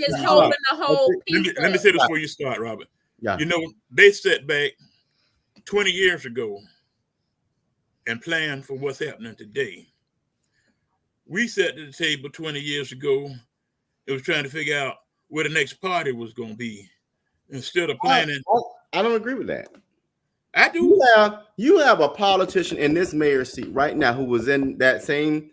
is holding the whole piece. Let me say this before you start, Robert. Yeah. They set back 20 years ago and planned for what's happening today. We sat at the table 20 years ago. It was trying to figure out where the next party was going to be instead of planning. I don't agree with that. I do. You have a politician in this mayor's seat right now who was in that same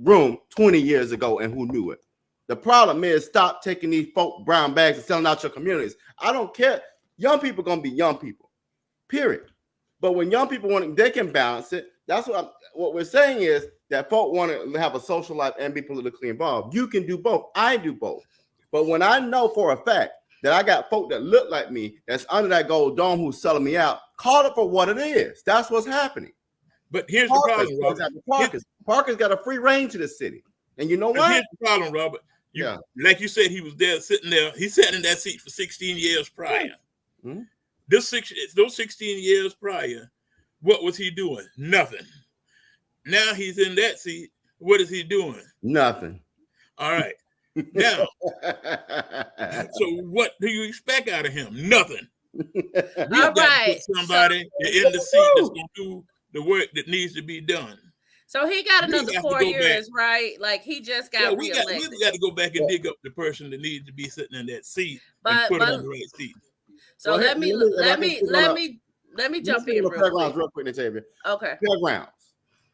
room 20 years ago and who knew it. The problem is, stop taking these folk brown bags and selling out your communities. I don't care. Young people are going to be young people, period. But when young people want it, they can balance it. That's what we're saying is that folk want to have a social life and be politically involved. You can do both. I do both. But when I know for a fact that I got folk that look like me that's under that gold dome who's selling me out, call it for what it is. That's what's happening. But here's the problem, Robert. Parker's got a free reign to the city. And you know what? Here's the problem, Robert. Like you said, he was there sitting there. He sat in that seat for 16 years prior. Mm-hmm. Those 16 years prior, what was he doing? Nothing. Now he's in that seat. What is he doing? Nothing. All right. Now, so what do you expect out of him? Nothing. All right. Somebody in the seat that's going to do the work that needs to be done. So he got another 4 years, right? Like he just got reelected. We got to go back and dig up the person that needs to be sitting in that seat and put him in the right seat. So let me jump in real quick, Natavia. Okay. Fairgrounds.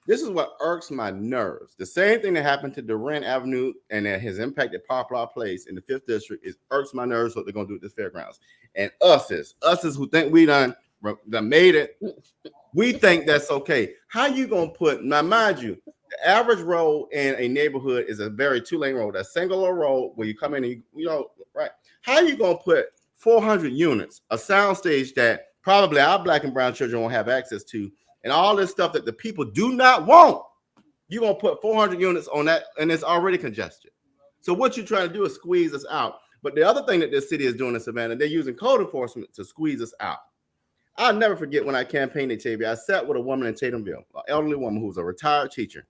This is what irks my nerves. The same thing that happened to Durant Avenue and that has impacted Poplar Place in the 5th District is irks my nerves what they're going to do with this fairgrounds. And us who think we done made it, we think that's okay. How you going to put, now mind you, the average road in a neighborhood is a very 2-lane road, a single road where you come in and you know, right? How you going to put 400 units, a soundstage that probably our black and brown children won't have access to, and all this stuff that the people do not want? You're going to put 400 units on that, and it's already congested. So what you're trying to do is squeeze us out. But the other thing that this city is doing in Savannah, they're using code enforcement to squeeze us out. I'll never forget when I campaigned in Natavia, I sat with a woman in Tatumville, an elderly woman who was a retired teacher,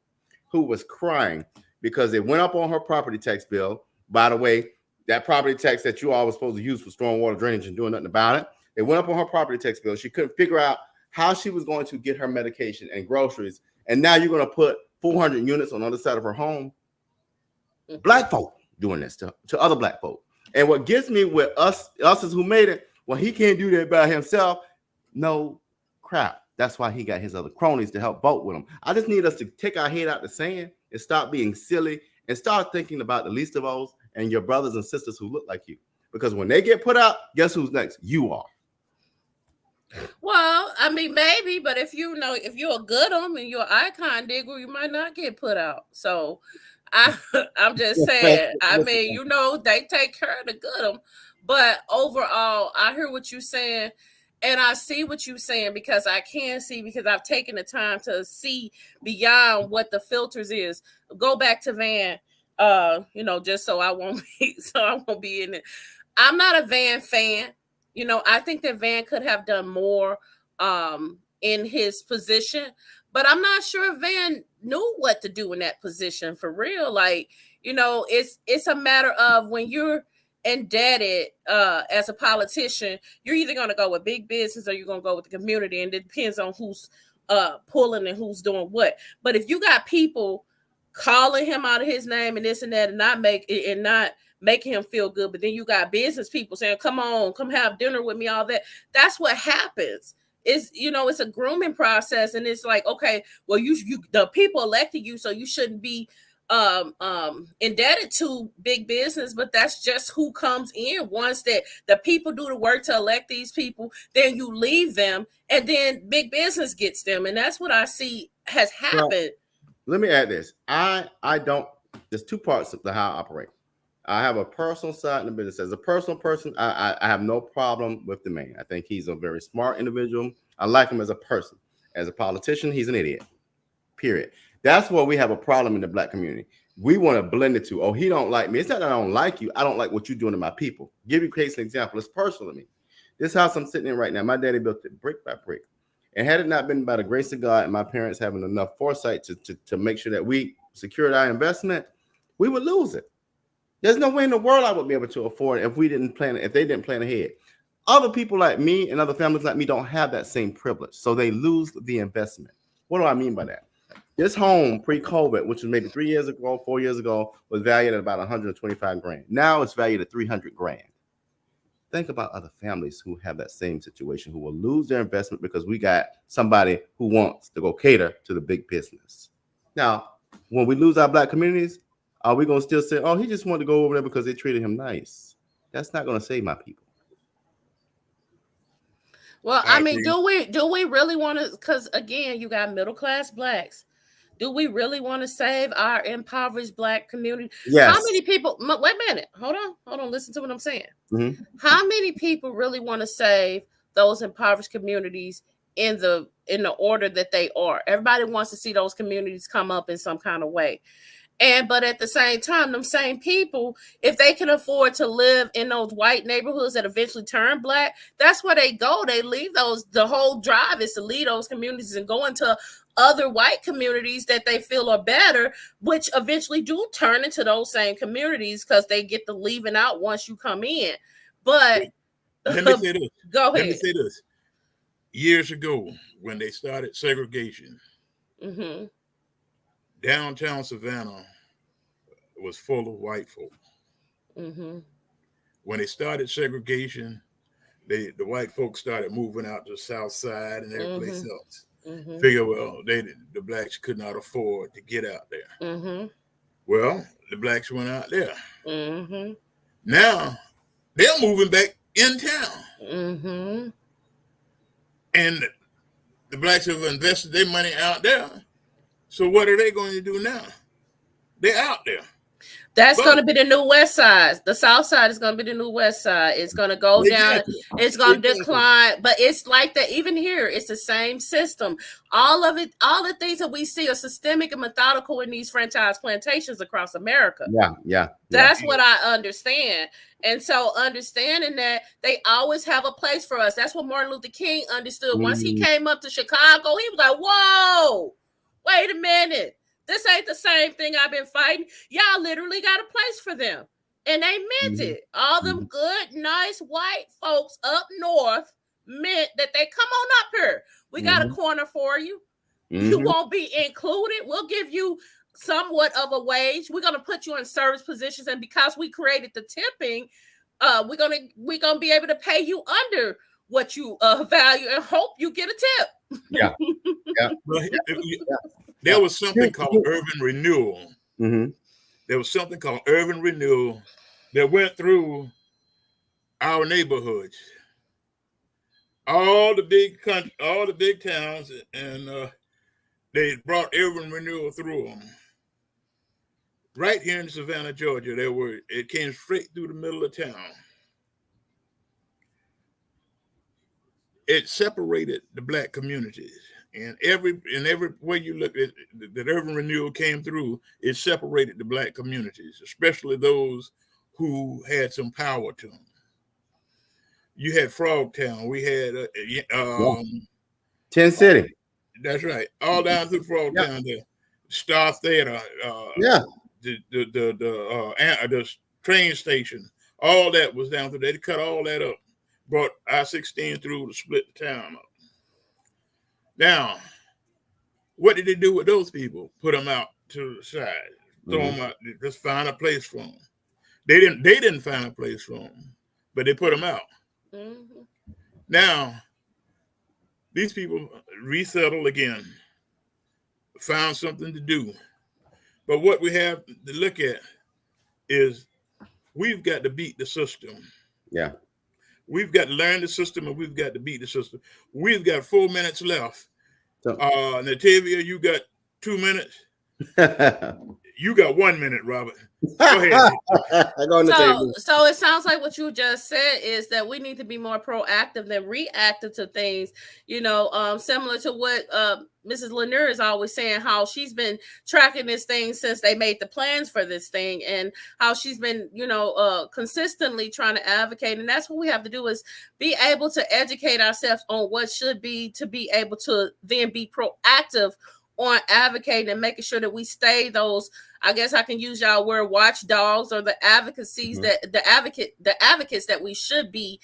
who was crying because it went up on her property tax bill. By the way, that property tax that you all were supposed to use for stormwater drainage and doing nothing about it, it went up on her property tax bill. She couldn't figure out how she was going to get her medication and groceries. And now you're going to put 400 units on the other side of her home. Black folk doing this to other black folk. And what gets me with us is who made it, well, he can't do that by himself. No crap. That's why he got his other cronies to help vote with him. I just need us to take our head out the sand and stop being silly and start thinking about the least of us and your brothers and sisters who look like you. Because when they get put out, guess who's next? You are. Well, I mean, maybe, but if you're a good and you're an icon digger, you might not get put out. So I'm just saying, I mean, they take care of the good. But overall, I hear what you're saying. And I see what you're saying because I can see, because I've taken the time to see beyond what the filters is. Go back to Van, just so I won't be in it. I'm not a Van fan. I think that Van could have done more in his position, but I'm not sure Van knew what to do in that position for real. Like, it's a matter of when you're indebted as a politician, you're either going to go with big business or you're going to go with the community, and it depends on who's pulling and who's doing what. But if you got people calling him out of his name and this and that, and not making him feel good, but then you got business people saying, come on, come have dinner with me, all that, that's what happens. It's a grooming process, and it's like, okay, well, you the people elected you, so you shouldn't be indebted to big business, but that's just who comes in. Once that the people do the work to elect these people, then you leave them, and then big business gets them, and that's what I see has happened. Well, let me add this. I don't. There's two parts of how I operate. I have a personal side in the business. As a personal person, I have no problem with the man. I think he's a very smart individual. I like him as a person. As a politician, he's an idiot. Period. That's where we have a problem in the black community. We want to blend the two. Oh, he don't like me. It's not that I don't like you. I don't like what you're doing to my people. Give you a case an example. It's personal to me. This house I'm sitting in right now, my daddy built it brick by brick. And had it not been by the grace of God and my parents having enough foresight to make sure that we secured our investment, we would lose it. There's no way in the world I would be able to afford it if they didn't plan ahead. Other people like me and other families like me don't have that same privilege, so they lose the investment. What do I mean by that? This home pre-COVID, which was maybe 4 years ago, was valued at about $125,000. Now it's valued at $300,000. think about other families who have that same situation, who will lose their investment because we got somebody who wants to go cater to the big business. Now, when we lose our Black communities, are we going to still say, oh, he just wanted to go over there because they treated him nice? That's not going to save my people. Well, I mean, do we really want to? Because again, you got middle class Blacks. Do we really want to save our impoverished Black community? Yes. How many people? Wait a minute. Hold on. Listen to what I'm saying. Mm-hmm. How many people really want to save those impoverished communities in the order that they are? Everybody wants to see those communities come up in some kind of way. But at the same time, them same people, if they can afford to live in those white neighborhoods that eventually turn Black, that's where they go. They leave those. The whole drive is to leave those communities and go into other white communities that they feel are better, which eventually do turn into those same communities because they get the leaving out once you come in. But let me say this. Go ahead. Let me say this. Years ago, when they started segregation, mm-hmm. downtown Savannah was full of white folk. Mm-hmm. When they started segregation, the white folks started moving out to the south side and every place else. Mm-hmm. Figure, well, the Blacks could not afford to get out there. Mm-hmm. Well, the Blacks went out there. Mm-hmm. Now they're moving back in town. Mm-hmm. And the Blacks have invested their money out there. So what are they going to do now? They're out there. That's going to be the new West Side. The South Side is going to be the new West Side. It's going to go down. It's going to decline. But it's like that. Even here, it's the same system. All of it, all the things that we see are systemic and methodical in these franchise plantations across America. Yeah. That's what I understand. And so understanding that they always have a place for us. That's what Martin Luther King understood. Once he came up to Chicago, he was like, whoa, wait a minute. This ain't the same thing I've been fighting. Y'all literally got a place for them. And they meant it. All them good, nice white folks up north meant that they come on up here. We got a corner for you. You won't be included. We'll give you somewhat of a wage. We're going to put you in service positions. And because we created the tipping, we're gonna be able to pay you under what you value and hope you get a tip. Yeah. There was something called urban renewal. Mm-hmm. There was something called urban renewal that went through our neighborhoods, all the big towns, and they brought urban renewal through them. Right here in Savannah, Georgia, it came straight through the middle of town. It separated the Black communities. And every way you look at that urban renewal came through, it separated the Black communities, especially those who had some power to them. You had Frogtown. We had 10 City. That's right. All down through Frogtown there. Star Theater. The train station. All that was down through there. They cut all that up. Brought I-16 through to split the town up. Now, what did they do with those people? Put them out to the side, throw them out, just find a place for them. They didn't find a place for them, but they put them out. Mm-hmm. Now, these people resettle again, found something to do. But what we have to look at is we've got to beat the system. Yeah. We've got to learn the system and we've got to beat the system. We've got 4 minutes left. Natavia, you got 2 minutes. You got 1 minute, Robert. Go ahead. So it sounds like what you just said is that we need to be more proactive than reactive to things, similar to what Mrs. Lanier is always saying, how she's been tracking this thing since they made the plans for this thing, and how she's been, consistently trying to advocate. And that's what we have to do, is be able to educate ourselves on what should be, to be able to then be proactive on advocating and making sure that we stay those, I guess I can use y'all word, watchdogs, or the advocacies that the advocates that we should be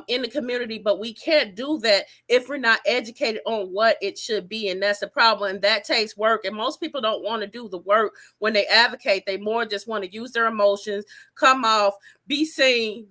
in the community. But we can't do that if we're not educated on what it should be. And that's the problem. And that takes work. And most people don't want to do the work when they advocate. They more just want to use their emotions, come off be seen,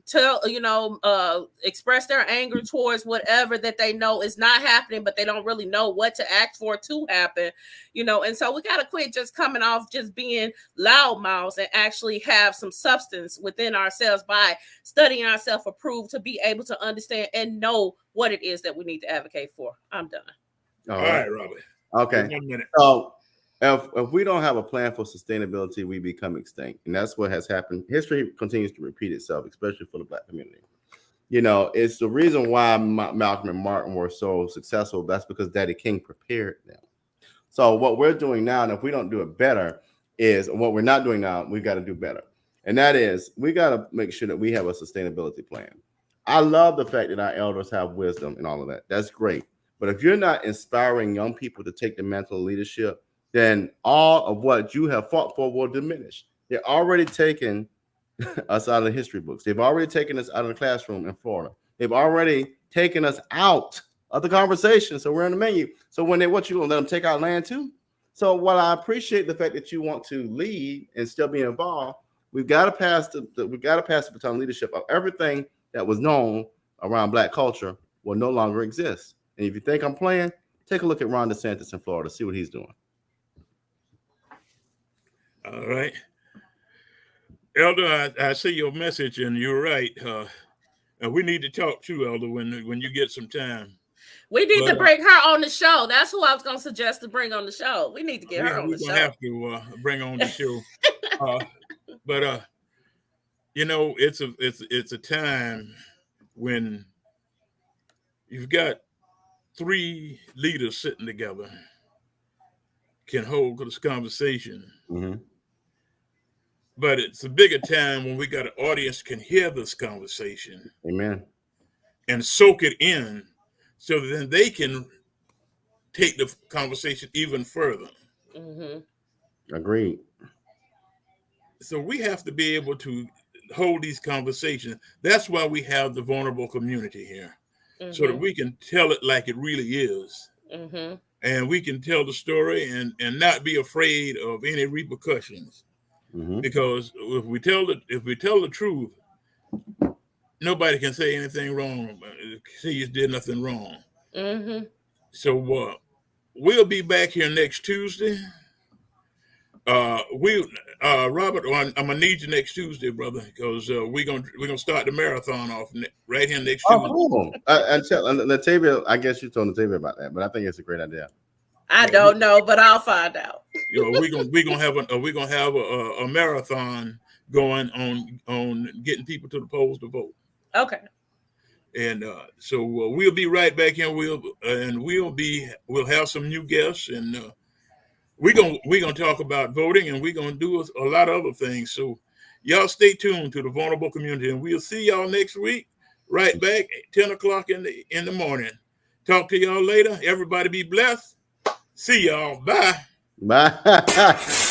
express their anger towards whatever that they know is not happening, but they don't really know what to act for to happen, and so we got to quit just coming off just being loud mouths and actually have some substance within ourselves by studying ourselves approved to be able to understand and know what it is that we need to advocate for. I'm done. All right, Robert. Okay. 1 minute. So if we don't have a plan for sustainability, we become extinct. And that's what has happened. History continues to repeat itself, especially for the Black community. It's the reason why Malcolm and Martin were so successful. That's because Daddy King prepared them. So what we're doing now, and if we don't do it better, is what we're not doing now, we've got to do better. And that is, we got to make sure that we have a sustainability plan. I love the fact that our elders have wisdom and all of that. That's great. But if you're not inspiring young people to take the mantle of leadership, then all of what you have fought for will diminish. They're already taking us out of the history books. They've already taken us out of the classroom in Florida. They've already taken us out of the conversation. So we're in the menu. So what you gonna let them take our land too? So while I appreciate the fact that you want to lead and still be involved, we've got to pass the baton leadership of everything that was known around Black culture will no longer exist. And if you think I'm playing, take a look at Ron DeSantis in Florida, see what he's doing. All right. Elder, I see your message, and you're right. And we need to talk too, Elder, when you get some time. We need to bring her on the show. That's who I was going to suggest to bring on the show. We need to get her on the show. We're going to have to bring on the show. But it's a time when you've got 3 leaders sitting together can hold this conversation. Mm-hmm. But it's a bigger time when we got an audience can hear this conversation. Amen. And soak it in so then they can take the conversation even further. Mm-hmm. Agreed. So we have to be able to hold these conversations. That's why we have the vulnerable community here. Mm-hmm. So that we can tell it like it really is. Mm-hmm. And we can tell the story and not be afraid of any repercussions. Mm-hmm. Because if we tell the truth, nobody can say anything wrong. Say you did nothing wrong. Mm-hmm. So we'll be back here next Tuesday. Robert, I'm gonna need you next Tuesday, brother, because we're gonna start the marathon off right here next Tuesday. Cool. And Natavia, I guess you told Natavia about that, but I think it's a great idea. I don't know, but I'll find out. We're gonna have a marathon going on getting people to the polls to vote. Okay. And so we'll be right back here. We'll have some new guests, and we're gonna talk about voting, and we're gonna do a lot of other things. So y'all stay tuned to the vulnerable community, and we'll see y'all next week right back at 10 o'clock in the morning. Talk to y'all later. Everybody be blessed. See y'all. Bye. Bye.